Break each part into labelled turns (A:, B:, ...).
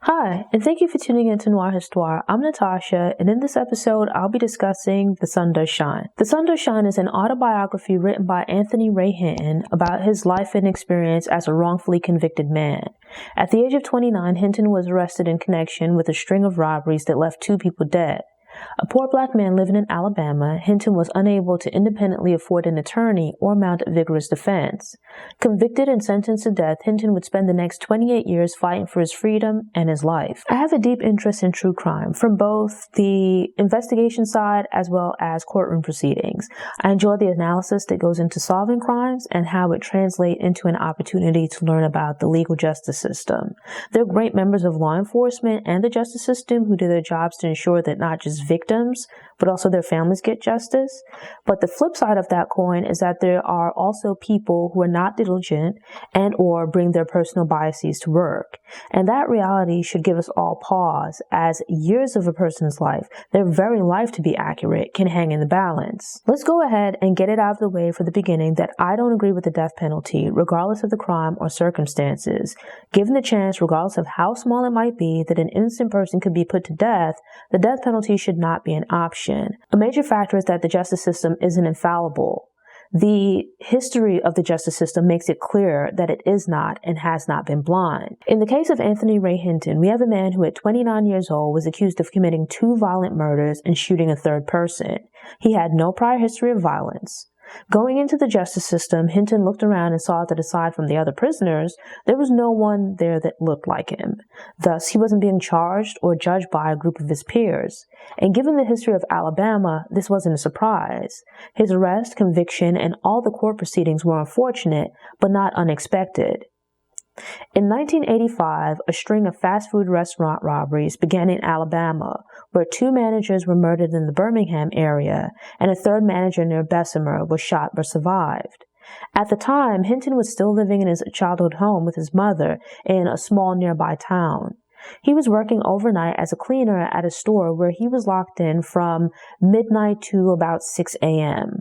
A: Hi, and thank you for tuning in to Noir Histoire. I'm Natasha, and in this episode, I'll be discussing The Sun Does Shine. The Sun Does Shine is an autobiography written by Anthony Ray Hinton about his life and experience as a wrongfully convicted man. At the age of 29, Hinton was arrested in connection with a string of robberies that left 2 people dead. A poor black man living in Alabama, Hinton was unable to independently afford an attorney or mount a vigorous defense. Convicted and sentenced to death, Hinton would spend the next 28 years fighting for his freedom and his life. I have a deep interest in true crime, from both the investigation side as well as courtroom proceedings. I enjoy the analysis that goes into solving crimes and how it translates into an opportunity to learn about the legal justice system. They're great members of law enforcement and the justice system who do their jobs to ensure that not just victims, but also their families get justice. But the flip side of that coin is that there are also people who are not diligent and or bring their personal biases to work. And that reality should give us all pause, as years of a person's life, their very life to be accurate, can hang in the balance. Let's go ahead and get it out of the way for the beginning that I don't agree with the death penalty, regardless of the crime or circumstances. Given the chance, regardless of how small it might be, that an innocent person could be put to death, the death penalty should not be an option. A major factor is that the justice system isn't infallible. The history of the justice system makes it clear that it is not and has not been blind. In the case of Anthony Ray Hinton, we have a man who at 29 years old was accused of committing 2 violent murders and shooting a 3rd person. He had no prior history of violence. Going into the justice system, Hinton looked around and saw that aside from the other prisoners, there was no one there that looked like him. Thus, he wasn't being charged or judged by a group of his peers. And given the history of Alabama, this wasn't a surprise. His arrest, conviction, and all the court proceedings were unfortunate, but not unexpected. In 1985, a string of fast food restaurant robberies began in Alabama, where 2 managers were murdered in the Birmingham area, and a 3rd manager near Bessemer was shot but survived. At the time, Hinton was still living in his childhood home with his mother in a small nearby town. He was working overnight as a cleaner at a store where he was locked in from midnight to about 6 a.m.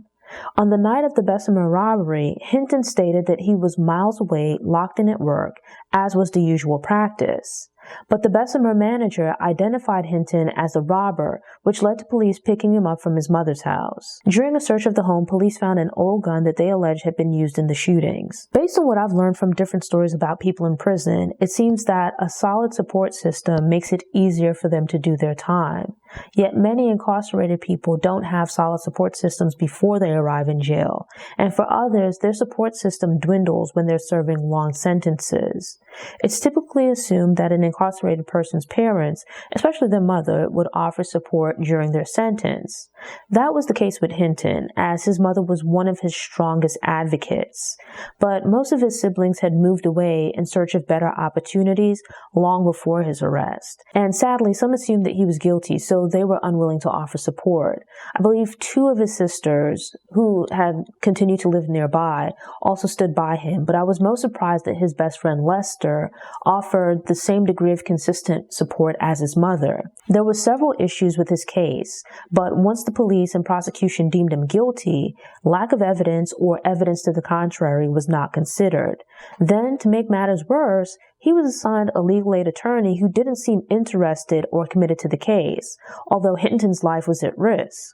A: On the night of the Bessemer robbery, Hinton stated that he was miles away, locked in at work, as was the usual practice. But the Bessemer manager identified Hinton as the robber, which led to police picking him up from his mother's house. During a search of the home, police found an old gun that they alleged had been used in the shootings. Based on what I've learned from different stories about people in prison, it seems that a solid support system makes it easier for them to do their time. Yet many incarcerated people don't have solid support systems before they arrive in jail, and for others, their support system dwindles when they're serving long sentences. It's typically assumed that an incarcerated person's parents, especially their mother, would offer support during their sentence. That was the case with Hinton, as his mother was one of his strongest advocates. But most of his siblings had moved away in search of better opportunities long before his arrest. And sadly, some assumed that he was guilty, so they were unwilling to offer support. I believe 2 of his sisters, who had continued to live nearby, also stood by him, but I was most surprised that his best friend Lester offered the same degree of consistent support as his mother. There were several issues with his case, but once the police and prosecution deemed him guilty, lack of evidence or evidence to the contrary was not considered. Then, to make matters worse, he was assigned a legal aid attorney who didn't seem interested or committed to the case, although Hinton's life was at risk.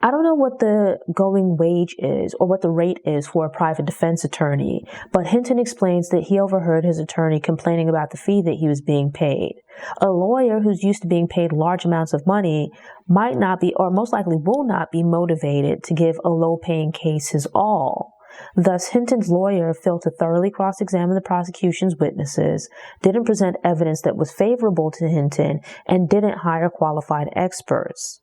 A: I don't know what the going wage is or what the rate is for a private defense attorney, but Hinton explains that he overheard his attorney complaining about the fee that he was being paid. A lawyer who's used to being paid large amounts of money might not be, or most likely will not be, motivated to give a low-paying case his all. Thus, Hinton's lawyer failed to thoroughly cross-examine the prosecution's witnesses, didn't present evidence that was favorable to Hinton, and didn't hire qualified experts.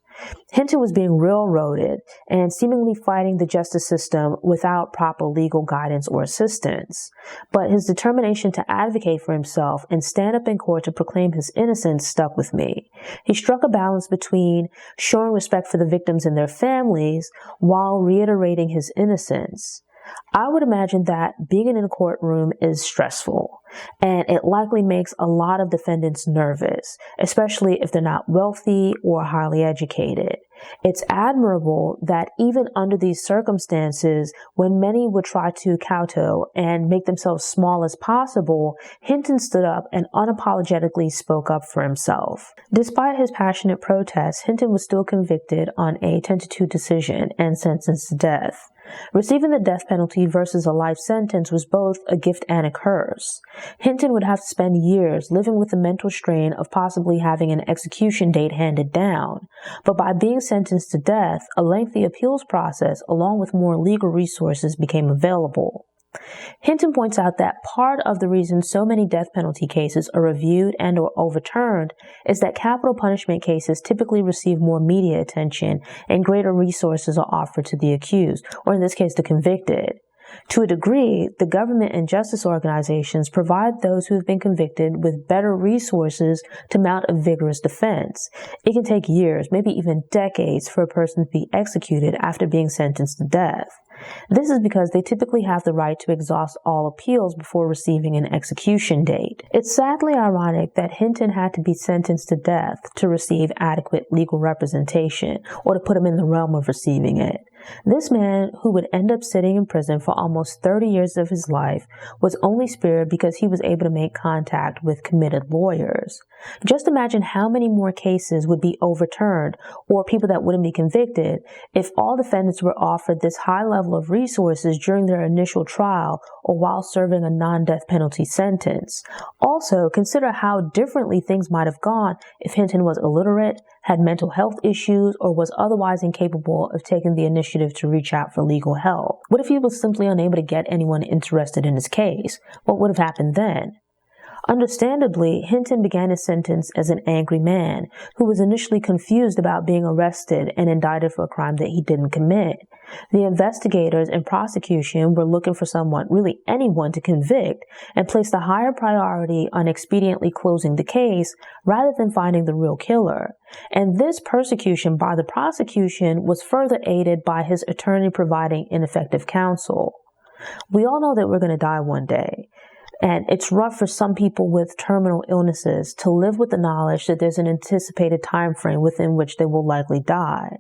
A: Hinton was being railroaded and seemingly fighting the justice system without proper legal guidance or assistance. But his determination to advocate for himself and stand up in court to proclaim his innocence stuck with me. He struck a balance between showing respect for the victims and their families while reiterating his innocence. I would imagine that being in a courtroom is stressful, and it likely makes a lot of defendants nervous, especially if they're not wealthy or highly educated. It's admirable that even under these circumstances, when many would try to kowtow and make themselves small as possible, Hinton stood up and unapologetically spoke up for himself. Despite his passionate protests, Hinton was still convicted on a 10-2 decision and sentenced to death. Receiving the death penalty versus a life sentence was both a gift and a curse. Hinton would have to spend years living with the mental strain of possibly having an execution date handed down. But by being sentenced to death, a lengthy appeals process along with more legal resources became available. Hinton points out that part of the reason so many death penalty cases are reviewed and or overturned is that capital punishment cases typically receive more media attention and greater resources are offered to the accused, or in this case, the convicted. To a degree, the government and justice organizations provide those who have been convicted with better resources to mount a vigorous defense. It can take years, maybe even decades, for a person to be executed after being sentenced to death. This is because they typically have the right to exhaust all appeals before receiving an execution date. It's sadly ironic that Hinton had to be sentenced to death to receive adequate legal representation, or to put him in the realm of receiving it. This man, who would end up sitting in prison for almost 30 years of his life, was only spared because he was able to make contact with committed lawyers. Just imagine how many more cases would be overturned, or people that wouldn't be convicted, if all defendants were offered this high level of resources during their initial trial or while serving a non-death penalty sentence. Also, consider how differently things might have gone if Hinton was illiterate, had mental health issues, or was otherwise incapable of taking the initiative to reach out for legal help. What if he was simply unable to get anyone interested in his case? What would have happened then? Understandably, Hinton began his sentence as an angry man who was initially confused about being arrested and indicted for a crime that he didn't commit. The investigators and prosecution were looking for someone, really anyone, to convict and placed a higher priority on expediently closing the case rather than finding the real killer. And this persecution by the prosecution was further aided by his attorney providing ineffective counsel. We all know that we're going to die one day. And it's rough for some people with terminal illnesses to live with the knowledge that there's an anticipated time frame within which they will likely die.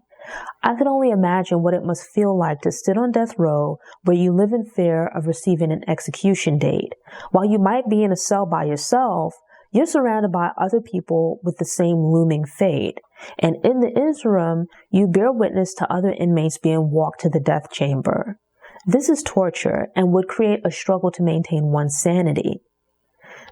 A: I can only imagine what it must feel like to sit on death row where you live in fear of receiving an execution date. While you might be in a cell by yourself, you're surrounded by other people with the same looming fate. And in the interim, you bear witness to other inmates being walked to the death chamber. This is torture and would create a struggle to maintain one's sanity.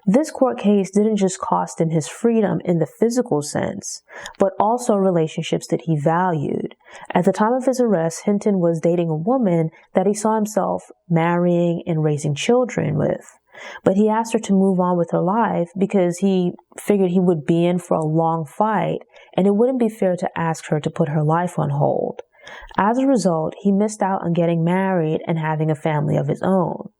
A: This court case didn't just cost him his freedom in the physical sense, but also relationships that he valued. At the time of his arrest, Hinton was dating a woman that he saw himself marrying and raising children with. But he asked her to move on with her life because he figured he would be in for a long fight, and it wouldn't be fair to ask her to put her life on hold. As a result, he missed out on getting married and having a family of his own.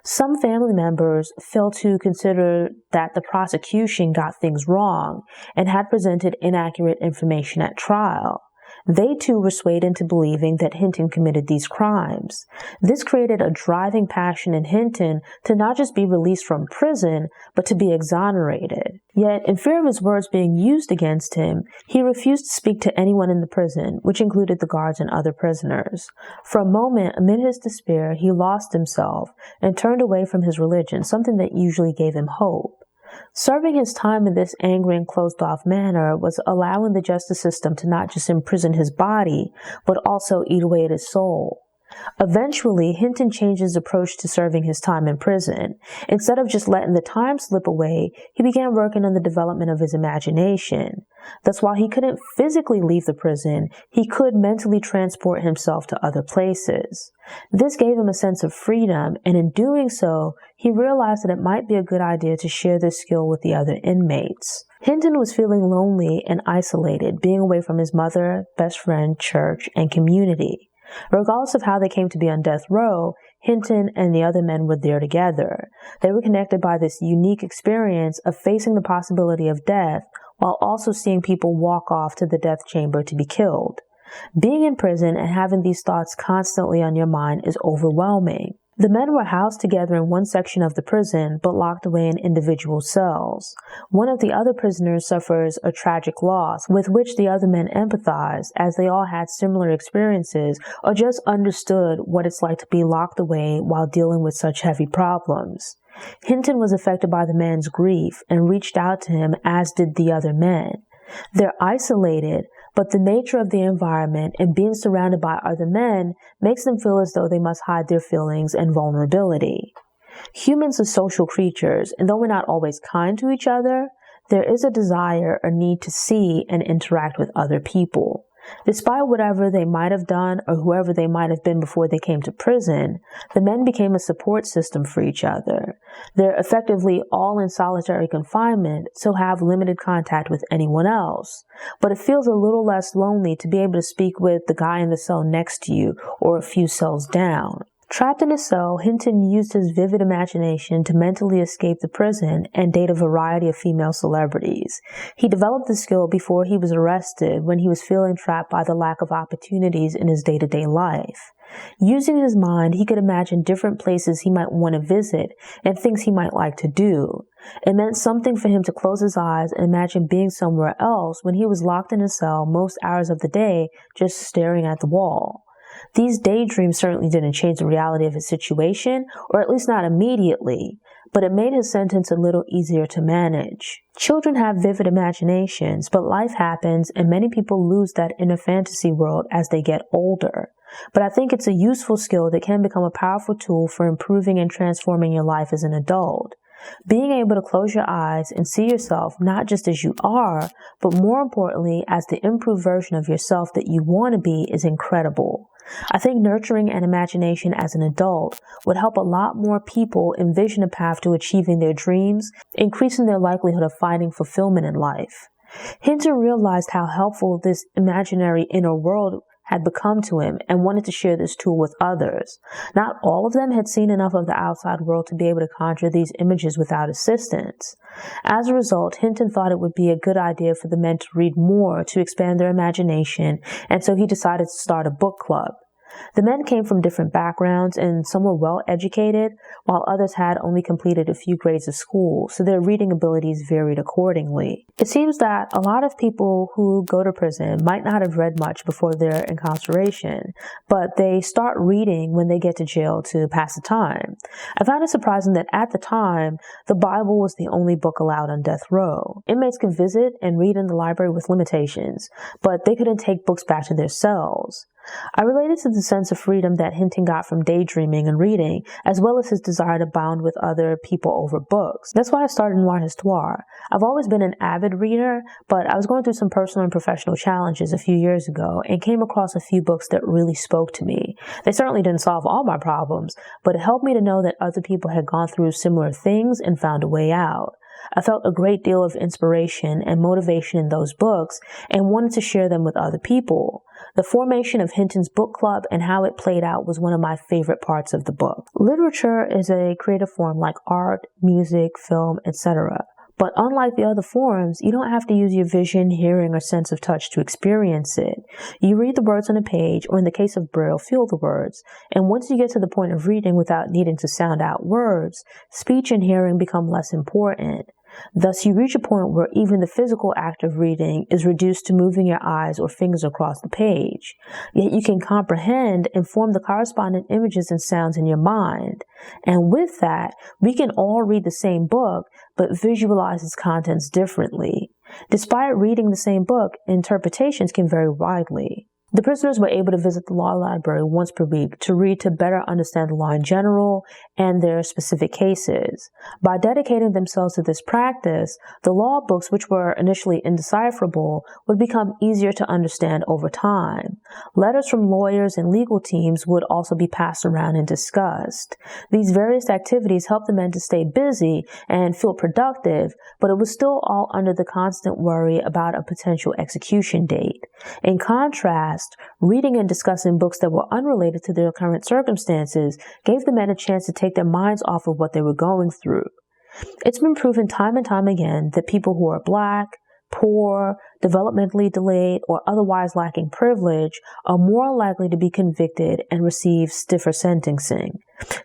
A: Some family members failed to consider that the prosecution got things wrong and had presented inaccurate information at trial. They too were swayed into believing that Hinton committed these crimes. This created a driving passion in Hinton to not just be released from prison, but to be exonerated. Yet, in fear of his words being used against him, he refused to speak to anyone in the prison, which included the guards and other prisoners. For a moment, amid his despair, he lost himself and turned away from his religion, something that usually gave him hope. Serving his time in this angry and closed-off manner was allowing the justice system to not just imprison his body, but also eat away at his soul. Eventually, Hinton changed his approach to serving his time in prison. Instead of just letting the time slip away, he began working on the development of his imagination. Thus, while he couldn't physically leave the prison, he could mentally transport himself to other places. This gave him a sense of freedom, and in doing so, he realized that it might be a good idea to share this skill with the other inmates. Hinton was feeling lonely and isolated, being away from his mother, best friend, church, and community. Regardless of how they came to be on death row, Hinton and the other men were there together. They were connected by this unique experience of facing the possibility of death while also seeing people walk off to the death chamber to be killed. Being in prison and having these thoughts constantly on your mind is overwhelming. The men were housed together in one section of the prison, but locked away in individual cells. One of the other prisoners suffers a tragic loss, with which the other men empathized, as they all had similar experiences or just understood what it's like to be locked away while dealing with such heavy problems. Hinton was affected by the man's grief and reached out to him, as did the other men. They're isolated, but the nature of the environment and being surrounded by other men makes them feel as though they must hide their feelings and vulnerability. Humans are social creatures, and though we're not always kind to each other, there is a desire or need to see and interact with other people. Despite whatever they might have done or whoever they might have been before they came to prison, the men became a support system for each other. They're effectively all in solitary confinement, so have limited contact with anyone else. But it feels a little less lonely to be able to speak with the guy in the cell next to you or a few cells down. Trapped in a cell, Hinton used his vivid imagination to mentally escape the prison and date a variety of female celebrities. He developed the skill before he was arrested when he was feeling trapped by the lack of opportunities in his day-to-day life. Using his mind, he could imagine different places he might want to visit and things he might like to do. It meant something for him to close his eyes and imagine being somewhere else when he was locked in a cell most hours of the day, just staring at the wall. These daydreams certainly didn't change the reality of his situation, or at least not immediately, but it made his sentence a little easier to manage. Children have vivid imaginations, but life happens and many people lose that inner fantasy world as they get older. But I think it's a useful skill that can become a powerful tool for improving and transforming your life as an adult. Being able to close your eyes and see yourself not just as you are, but more importantly as the improved version of yourself that you want to be is incredible. I think nurturing an imagination as an adult would help a lot more people envision a path to achieving their dreams, increasing their likelihood of finding fulfillment in life. Hinton realized how helpful this imaginary inner world had become to him and wanted to share this tool with others. Not all of them had seen enough of the outside world to be able to conjure these images without assistance. As a result, Hinton thought it would be a good idea for the men to read more to expand their imagination, and so he decided to start a book club. The men came from different backgrounds, and some were well educated, while others had only completed a few grades of school, so their reading abilities varied accordingly. It seems that a lot of people who go to prison might not have read much before their incarceration, but they start reading when they get to jail to pass the time. I found it surprising that at the time, the Bible was the only book allowed on death row. Inmates could visit and read in the library with limitations, but they couldn't take books back to their cells. I related to the sense of freedom that Hinton got from daydreaming and reading, as well as his desire to bond with other people over books. That's why I started Noir Histoire. I've always been an avid reader, but I was going through some personal and professional challenges a few years ago and came across a few books that really spoke to me. They certainly didn't solve all my problems, but it helped me to know that other people had gone through similar things and found a way out. I felt a great deal of inspiration and motivation in those books and wanted to share them with other people. The formation of Hinton's book club and how it played out was one of my favorite parts of the book. Literature is a creative form like art, music, film, etc. But unlike the other forms, you don't have to use your vision, hearing, or sense of touch to experience it. You read the words on a page, or in the case of Braille, feel the words. And once you get to the point of reading without needing to sound out words, speech and hearing become less important. Thus, you reach a point where even the physical act of reading is reduced to moving your eyes or fingers across the page. Yet you can comprehend and form the corresponding images and sounds in your mind. And with that, we can all read the same book, but visualize its contents differently. Despite reading the same book, interpretations can vary widely. The prisoners were able to visit the law library once per week to read to better understand the law in general and their specific cases. By dedicating themselves to this practice, the law books, which were initially indecipherable, would become easier to understand over time. Letters from lawyers and legal teams would also be passed around and discussed. These various activities helped the men to stay busy and feel productive, but it was still all under the constant worry about a potential execution date. In contrast, reading and discussing books that were unrelated to their current circumstances gave the men a chance to take their minds off of what they were going through. It's been proven time and time again that people who are Black, poor, developmentally delayed, or otherwise lacking privilege are more likely to be convicted and receive stiffer sentencing.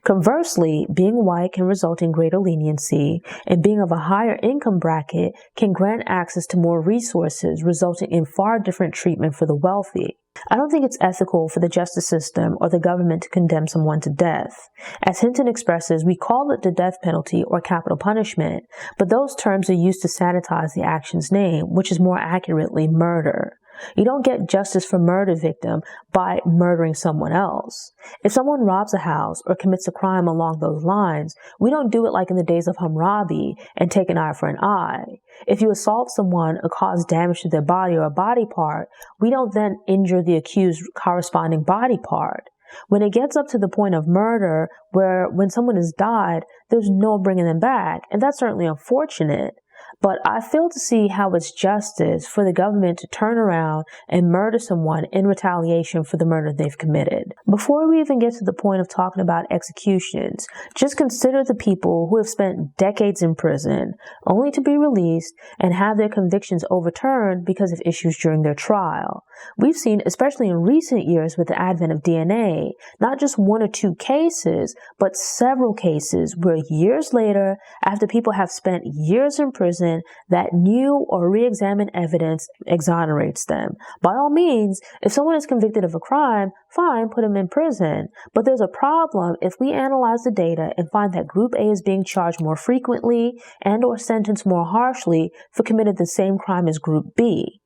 A: Conversely, being white can result in greater leniency, and being of a higher income bracket can grant access to more resources, resulting in far different treatment for the wealthy. I don't think it's ethical for the justice system or the government to condemn someone to death. As Hinton expresses, we call it the death penalty or capital punishment, but those terms are used to sanitize the action's name, which is more accurately murder. You don't get justice for murder victim by murdering someone else. If someone robs a house or commits a crime along those lines, we don't do it like in the days of Hammurabi and take an eye for an eye. If you assault someone or cause damage to their body or a body part, we don't then injure the accused's corresponding body part. When it gets up to the point of murder, where when someone has died, there's no bringing them back, and that's certainly unfortunate. But I fail to see how it's justice for the government to turn around and murder someone in retaliation for the murder they've committed. Before we even get to the point of talking about executions, just consider the people who have spent decades in prison only to be released and have their convictions overturned because of issues during their trial. We've seen, especially in recent years with the advent of DNA, not just one or two cases, but several cases where years later, after people have spent years in prison, that new or re-examined evidence exonerates them. By all means, if someone is convicted of a crime, fine, put them in prison. But there's a problem if we analyze the data and find that Group A is being charged more frequently and or sentenced more harshly for committing the same crime as Group B.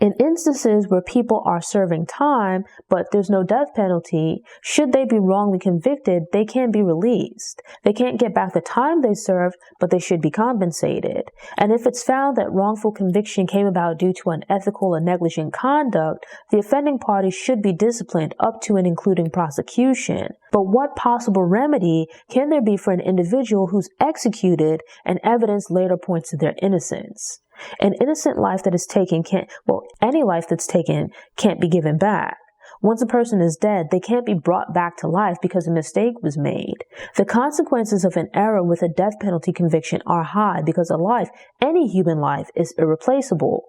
A: In instances where people are serving time, but there's no death penalty, should they be wrongly convicted, they can be released. They can't get back the time they served, but they should be compensated. And if it's found that wrongful conviction came about due to unethical or negligent conduct, the offending party should be disciplined up to and including prosecution. But what possible remedy can there be for an individual who's executed and evidence later points to their innocence? An innocent life that is taken any life that's taken can't be given back. Once a person is dead, they can't be brought back to life because a mistake was made. The consequences of an error with a death penalty conviction are high because a life, any human life, is irreplaceable.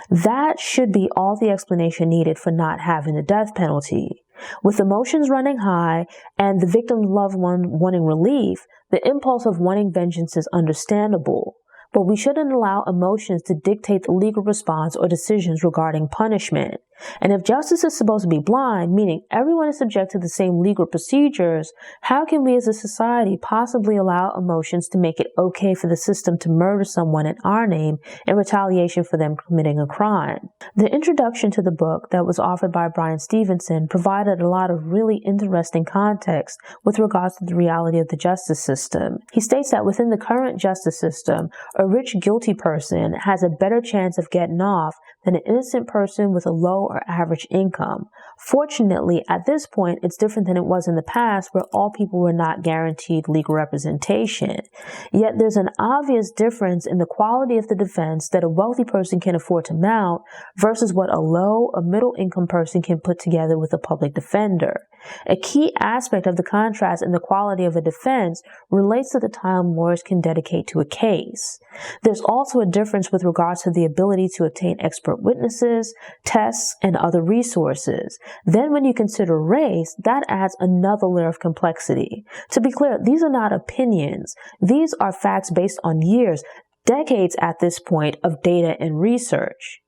A: That should be all the explanation needed for not having the death penalty. With emotions running high and the victim's loved one wanting relief, the impulse of wanting vengeance is understandable. But we shouldn't allow emotions to dictate the legal response or decisions regarding punishment. And if justice is supposed to be blind, meaning everyone is subject to the same legal procedures, how can we as a society possibly allow emotions to make it okay for the system to murder someone in our name in retaliation for them committing a crime? The introduction to the book that was offered by Brian Stevenson provided a lot of really interesting context with regards to the reality of the justice system. He states that within the current justice system, a rich, guilty person has a better chance of getting off than an innocent person with a low or average income. Fortunately, at this point, it's different than it was in the past where all people were not guaranteed legal representation. Yet there's an obvious difference in the quality of the defense that a wealthy person can afford to mount versus what a low or middle income person can put together with a public defender. A key aspect of the contrast in the quality of a defense relates to the time lawyers can dedicate to a case. There's also a difference with regards to the ability to obtain expert witnesses, tests, and other resources. Then when you consider race, that adds another layer of complexity. To be clear, these are not opinions. These are facts based on years, decades at this point, of data and research.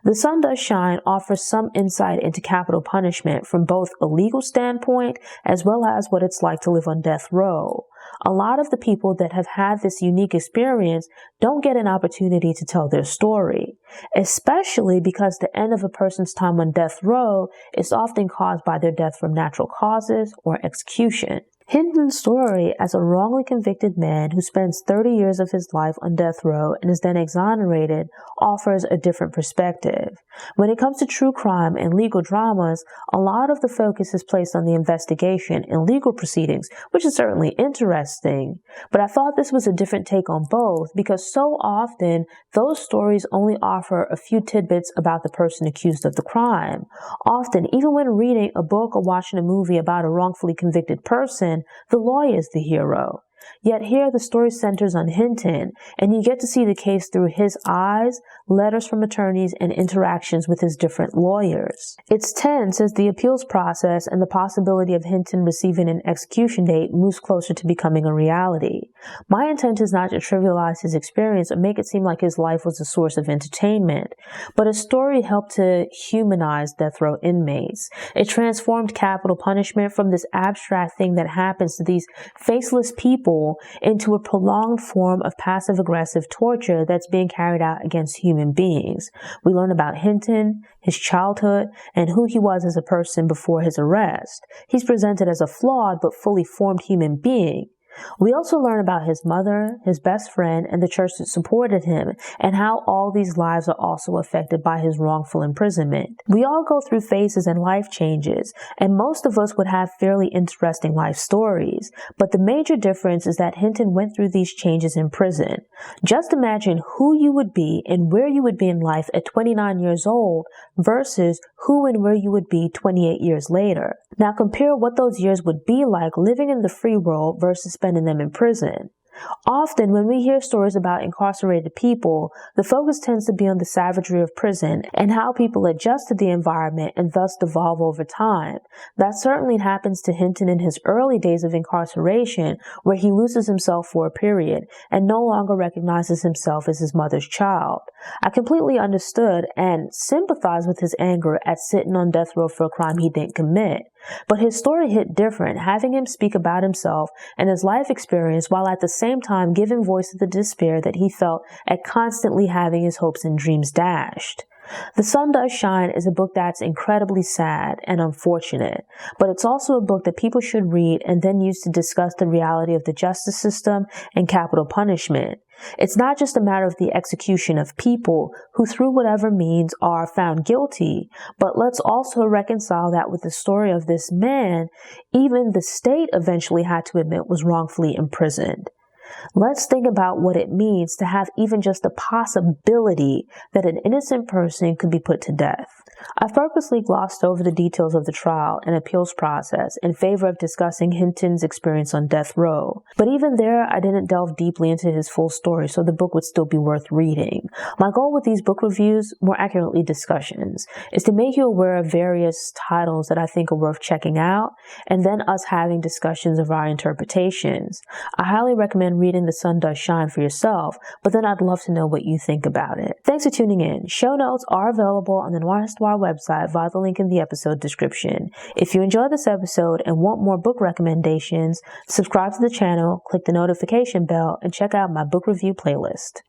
A: The Sun Does Shine offers some insight into capital punishment from both a legal standpoint as well as what it's like to live on death row. A lot of the people that have had this unique experience don't get an opportunity to tell their story, especially because the end of a person's time on death row is often caused by their death from natural causes or execution. Hinton's story as a wrongly convicted man who spends 30 years of his life on death row and is then exonerated offers a different perspective. When it comes to true crime and legal dramas, a lot of the focus is placed on the investigation and legal proceedings, which is certainly interesting. But I thought this was a different take on both because so often those stories only offer a few tidbits about the person accused of the crime. Often, even when reading a book or watching a movie about a wrongfully convicted person, the lawyer is the hero. Yet here the story centers on Hinton, and you get to see the case through his eyes, letters from attorneys, and interactions with his different lawyers. It's tense as the appeals process and the possibility of Hinton receiving an execution date moves closer to becoming a reality. My intent is not to trivialize his experience or make it seem like his life was a source of entertainment, but his story helped to humanize death row inmates. It transformed capital punishment from this abstract thing that happens to these faceless people into a prolonged form of passive-aggressive torture that's being carried out against human beings. We learn about Hinton, his childhood, and who he was as a person before his arrest. He's presented as a flawed but fully formed human being. We also learn about his mother, his best friend, and the church that supported him, and how all these lives are also affected by his wrongful imprisonment. We all go through phases and life changes, and most of us would have fairly interesting life stories, but the major difference is that Hinton went through these changes in prison. Just imagine who you would be and where you would be in life at 29 years old versus who and where you would be 28 years later. Now compare what those years would be like living in the free world versus spending them in prison. Often, when we hear stories about incarcerated people, the focus tends to be on the savagery of prison and how people adjust to the environment and thus devolve over time. That certainly happens to Hinton in his early days of incarceration, where he loses himself for a period and no longer recognizes himself as his mother's child. I completely understood and sympathized with his anger at sitting on death row for a crime he didn't commit. But his story hit different, having him speak about himself and his life experience while at the same time giving voice to the despair that he felt at constantly having his hopes and dreams dashed. The Sun Does Shine is a book that's incredibly sad and unfortunate, but it's also a book that people should read and then use to discuss the reality of the justice system and capital punishment. It's not just a matter of the execution of people who, through whatever means, are found guilty, but let's also reconcile that with the story of this man even the state eventually had to admit was wrongfully imprisoned. Let's think about what it means to have even just the possibility that an innocent person could be put to death. I've purposely glossed over the details of the trial and appeals process in favor of discussing Hinton's experience on death row. But even there, I didn't delve deeply into his full story, so the book would still be worth reading. My goal with these book reviews, more accurately discussions, is to make you aware of various titles that I think are worth checking out, and then us having discussions of our interpretations. I highly recommend reading The Sun Does Shine for yourself, but then I'd love to know what you think about it. Thanks for tuning in. Show notes are available on the Noir Histoire website via the link in the episode description. If you enjoyed this episode and want more book recommendations, subscribe to the channel, click the notification bell, and check out my book review playlist.